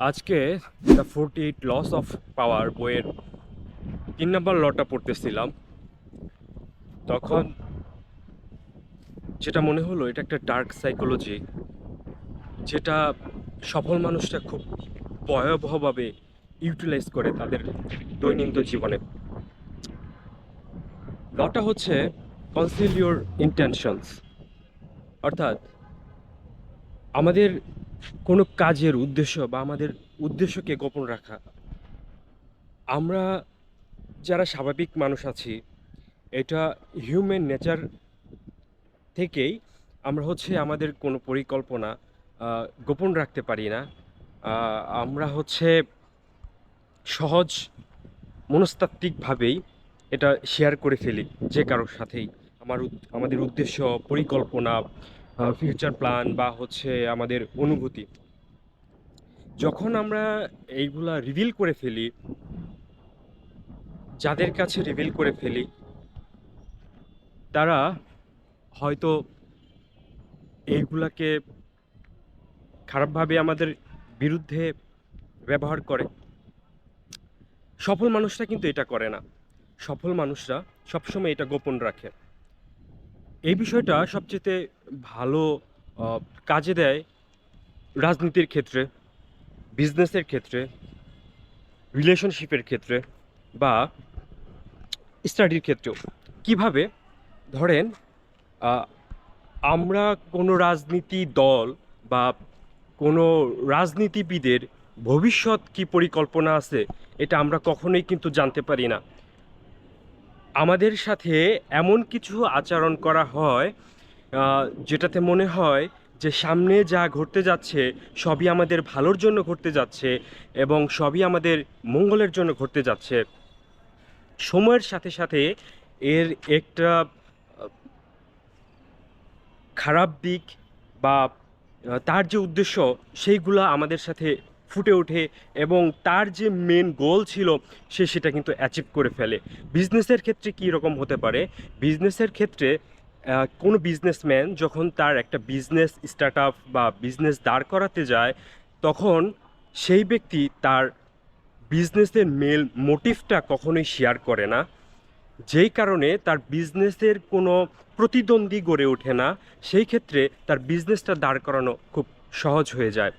আজকে the 48 loss of power বইয়ের 3 নম্বর লটা পড়তেছিলাম। তখন যেটা মনে হলো, এটা একটা ডার্ক সাইকোলজি, যেটা সফল মানুষরা খুব ভয়াবহভাবে ইউটিলাইজ করে তাদের দৈনন্দিন জীবনে। লটা হচ্ছে কনসিল ইউর ইন্টেনশনস, অর্থাৎ আমাদের কোনো কাজের উদ্দেশ্য বা আমাদের উদ্দেশ্যকে গোপন রাখা। আমরা যারা স্বাভাবিক মানুষ আছি, এটা হিউম্যান নেচার থেকেই আমরা হচ্ছে আমাদের কোনো পরিকল্পনা গোপন রাখতে পারি না। আমরা হচ্ছে সহজ মনস্তাত্ত্বিকভাবেই এটা শেয়ার করে ফেলি যে কারোর সাথেই। আমাদের উদ্দেশ্য, পরিকল্পনা, ফিউচার প্ল্যান বা হচ্ছে আমাদের অনুভূতি, যখন আমরা এইগুলা রিভিল করে ফেলি, যাদের কাছে রিভিল করে ফেলি তারা হয়তো এইগুলাকে খারাপভাবে আমাদের বিরুদ্ধে ব্যবহার করে। সফল মানুষরা কিন্তু এটা করে না। সফল মানুষরা সবসময় এটা গোপন রাখে। এই বিষয়টা সবচেয়ে ভালো কাজে দেয় রাজনীতির ক্ষেত্রে, বিজনেসের ক্ষেত্রে, রিলেশনশিপের ক্ষেত্রে বা স্টাডির ক্ষেত্রেও। কিভাবে? ধরেন, আহ, আমরা কোনো রাজনীতি দল বা কোনো রাজনীতিবিদের ভবিষ্যৎ কি পরিকল্পনা আছে, এটা আমরা কখনোই কিন্তু জানতে পারি না। আমাদের সাথে এমন কিছু আচরণ করা হয় যেটাতে মনে হয় যে সামনে যা ঘটতে যাচ্ছে সবই আমাদের ভালোর জন্য ঘটতে যাচ্ছে এবং সবই আমাদের মঙ্গলের জন্য ঘটতে যাচ্ছে। সময়ের সাথে সাথে এর একটা খারাপ দিক বা তার যে উদ্দেশ্য, সেইগুলা আমাদের সাথে ফুটে ওঠে এবং তার যে মেন গোল ছিল সেটা কিন্তু অ্যাচিভ করে ফেলে। বিজনেসের ক্ষেত্রে কী রকম হতে পারে? বিজনেসের ক্ষেত্রে কোনো বিজনেসম্যান যখন তার একটা বিজনেস স্টার্ট আপ বা বিজনেস দাঁড় করাতে যায়, তখন সেই ব্যক্তি তার বিজনেসের মেল মোটিভটা কখনোই শেয়ার করে না, যেই কারণে তার বিজনেসের কোনো প্রতিদ্বন্দ্বী গড়ে ওঠে না। সেই ক্ষেত্রে তার বিজনেসটা দাঁড় করানো খুব সহজ হয়ে যায়।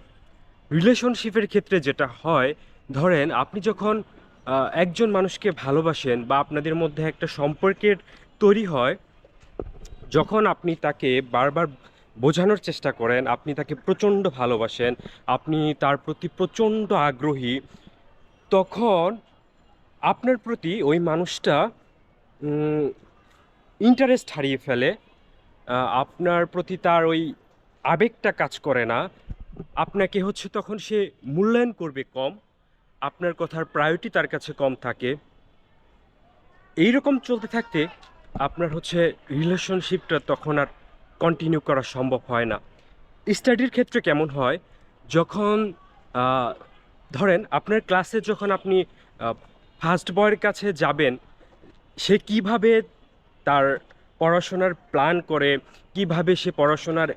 রিলেশনশিপের ক্ষেত্রে যেটা হয়, ধরেন আপনি যখন একজন মানুষকে ভালোবাসেন বা আপনাদের মধ্যে একটা সম্পর্কের তৈরি হয়, যখন আপনি তাকে বারবার বোঝানোর চেষ্টা করেন আপনি তাকে প্রচণ্ড ভালোবাসেন, আপনি তার প্রতি প্রচণ্ড আগ্রহী, তখন আপনার প্রতি ওই মানুষটা ইন্টারেস্ট হারিয়ে ফেলে। আপনার প্রতি তার ওই আবেগটা কাজ করে না। আপনাকে হচ্ছে তখন সে মূল্যায়ন করবে কম, আপনার কথার প্রায়োরিটি তার কাছে কম থাকে। এই রকম চলতে থাকতে আপনার হচ্ছে রিলেশনশিপটা তখন আর কন্টিনিউ করা সম্ভব হয় না। স্টাডির ক্ষেত্রে কেমন হয়? যখন আহ, ধরেন আপনার ক্লাসে যখন আপনি ফার্স্ট বয়ের কাছে যাবেন, সে কিভাবে তার পড়াশোনার প্ল্যান করে, কিভাবে সে পড়াশোনার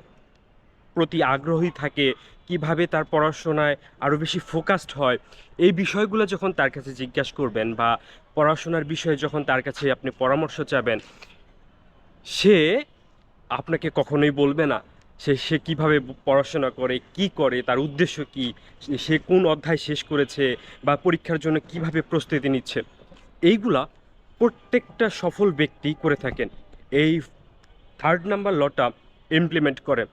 প্রতি আগ্রহী থাকে, কিভাবে তার পড়াশোনায় আরও বেশি ফোকাসড হয়, এই বিষয়গুলো যখন তার কাছে জিজ্ঞাসা করবেন বা পড়াশোনার বিষয়ে যখন তার কাছে আপনি পরামর্শ চাবেন, সে আপনাকে কখনোই বলবে না সে সে কীভাবে পড়াশোনা করে, কি করে, তার উদ্দেশ্য কি, সে কোন অধ্যায় শেষ করেছে বা পরীক্ষার জন্য কিভাবে প্রস্তুতি নিচ্ছে। এইগুলা প্রত্যেকটা সফল ব্যক্তি করে থাকেন, এই 3 নাম্বার লটা ইমপ্লিমেন্ট করে।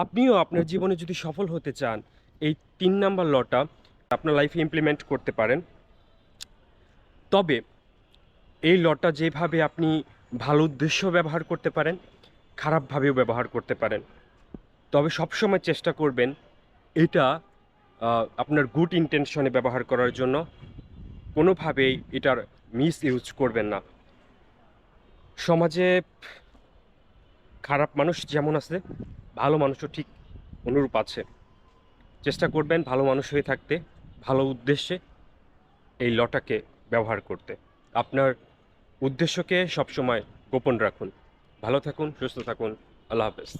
আপনিও আপনার জীবনে যদি সফল হতে চান, এই 3 নাম্বার লটা আপনার লাইফে ইমপ্লিমেন্ট করতে পারেন। তবে এই লটা যেভাবে আপনি ভালো উদ্দেশ্য ব্যবহার করতে পারেন, খারাপভাবেও ব্যবহার করতে পারেন। তবে সবসময় চেষ্টা করবেন এটা আপনার গুড ইন্টেনশনে ব্যবহার করার জন্য। কোনোভাবেই এটার মিস ইউজ করবেন না। সমাজে খারাপ মানুষ যেমন আছে, ভালো মানুষও ঠিক অনুরূপ আছে। চেষ্টা করবেন ভালো মানুষ হয়ে থাকতে, ভালো উদ্দেশ্যে এই লটাকে ব্যবহার করতে। আপনার উদ্দেশ্যকে সবসময় গোপন রাখুন। ভালো থাকুন, সুস্থ থাকুন। আল্লাহ হাফেজ।